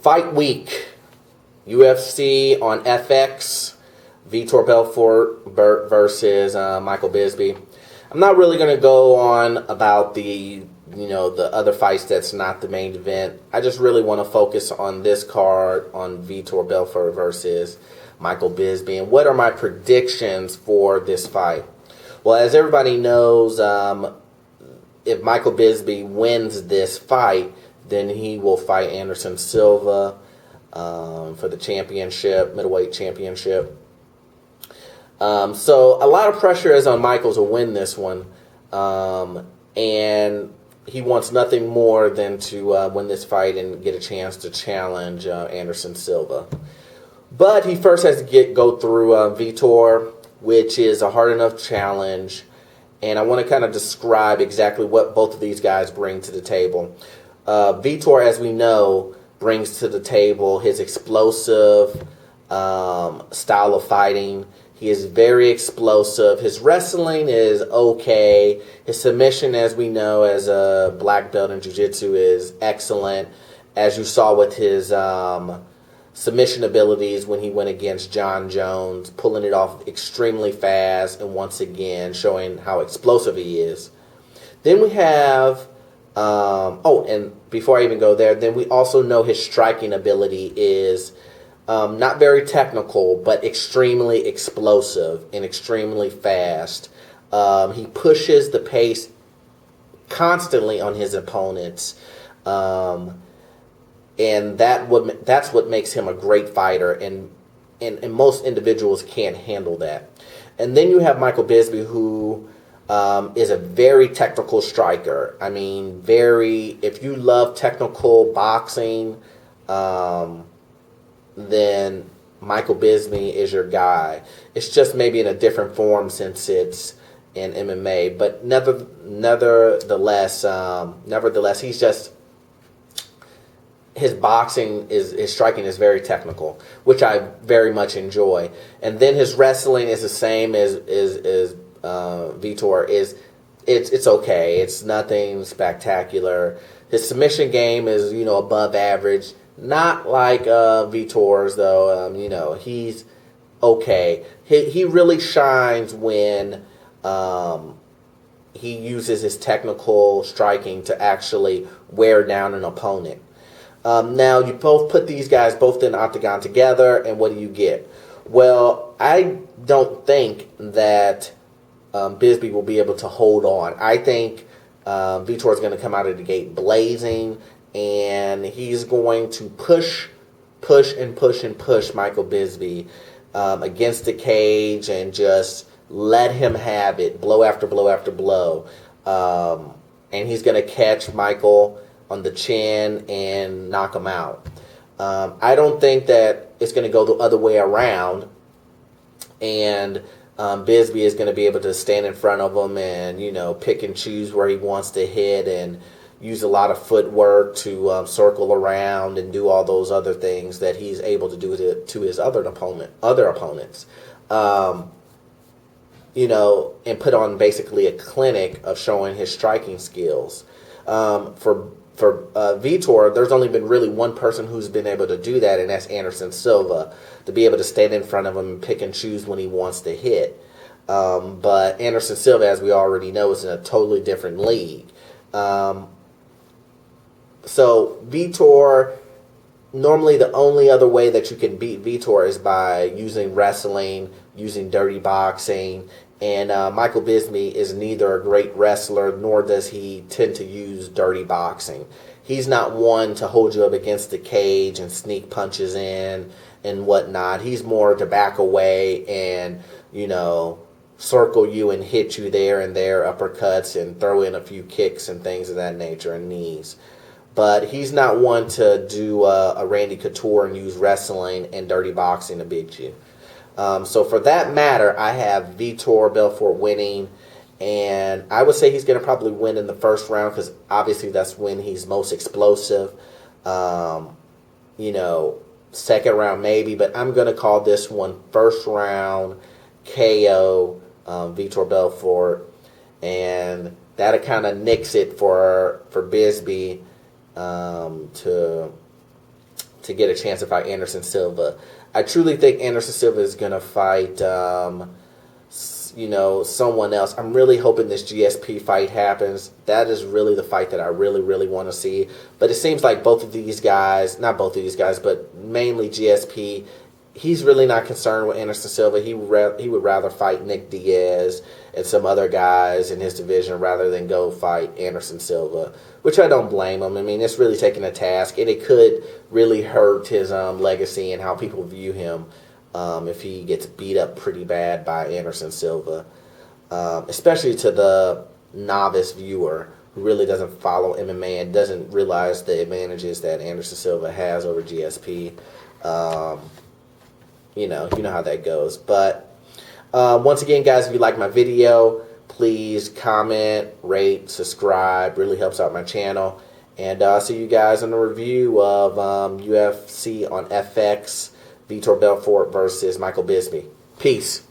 Fight week, UFC on FX, Vitor Belfort versus Michael Bisping. I'm not really going to go on about the other fights that's not the main event. I just really want to focus on this card on Vitor Belfort versus Michael Bisping. What are my predictions for this fight? Well, as everybody knows, if Michael Bisping wins this fight, then he will fight Anderson Silva for the championship, middleweight championship. So a lot of pressure is on Michael to win this one, and he wants nothing more than to win this fight and get a chance to challenge Anderson Silva. But he first has to go through Vitor, which is a hard enough challenge, and I want to kind of describe exactly what both of these guys bring to the table. Vitor, as we know, brings to the table his explosive style of fighting. He is very explosive. His wrestling is okay. His submission, as we know, as a black belt in jiu-jitsu, is excellent. As you saw with his submission abilities when he went against John Jones, pulling it off extremely fast and once again showing how explosive he is. Then we have... and before I even go there, then we also know his striking ability is not very technical, but extremely explosive and extremely fast. He pushes the pace constantly on his opponents, and that's what makes him a great fighter, and most individuals can't handle that. And then you have Michael Bisping, who is a very technical striker. I mean, if you love technical boxing, then Michael Bisping is your guy. It's just maybe in a different form since it's in MMA. But nevertheless, he's just, his striking is very technical, which I very much enjoy. And then his wrestling is the same as Vitor is. It's okay. It's nothing spectacular. His submission game is above average. Not like Vitor's though. He's okay. He really shines when he uses his technical striking to actually wear down an opponent. Now you both put these guys both in the octagon together, and what do you get? Well, I don't think that Bisping will be able to hold on. I think Vitor is going to come out of the gate blazing, and he's going to push Michael Bisping against the cage and just let him have it, blow after blow after blow. And he's going to catch Michael on the chin and knock him out. I don't think that it's going to go the other way around, and Bisping is going to be able to stand in front of him and, pick and choose where he wants to hit and use a lot of footwork to circle around and do all those other things that he's able to do to his other opponents. And put on basically a clinic of showing his striking skills. For Vitor, there's only been really one person who's been able to do that, and that's Anderson Silva, to be able to stand in front of him and pick and choose when he wants to hit. But Anderson Silva, as we already know, is in a totally different league. So Vitor, normally the only other way that you can beat Vitor is by using wrestling, using dirty boxing, and Michael Bisping is neither a great wrestler nor does he tend to use dirty boxing. He's not one to hold you up against the cage and sneak punches in and whatnot. He's more to back away and, circle you and hit you there and there, uppercuts, and throw in a few kicks and things of that nature and knees. But he's not one to do a Randy Couture and use wrestling and dirty boxing to beat you. So for that matter, I have Vitor Belfort winning, and I would say he's going to probably win in the first round because obviously that's when he's most explosive. Second round maybe, but I'm going to call this one first round KO, Vitor Belfort, and that kind of nicks it for Bisping to to get a chance to fight Anderson Silva. I truly think Anderson Silva is going to fight, someone else. I'm really hoping this GSP fight happens. That is really the fight that I really, really want to see. But it seems like both of these guys, not both of these guys, but mainly GSP, he's really not concerned with Anderson Silva. He would rather fight Nick Diaz and some other guys in his division rather than go fight Anderson Silva, which I don't blame him. I mean, it's really taking a task, and it could really hurt his legacy and how people view him if he gets beat up pretty bad by Anderson Silva, especially to the novice viewer who really doesn't follow MMA and doesn't realize the advantages that Anderson Silva has over GSP. You know how that goes. But once again, guys, if you like my video, please comment, rate, subscribe. Really helps out my channel. And I'll see you guys in the review of UFC on FX, Vitor Belfort versus Michael Bisping. Peace.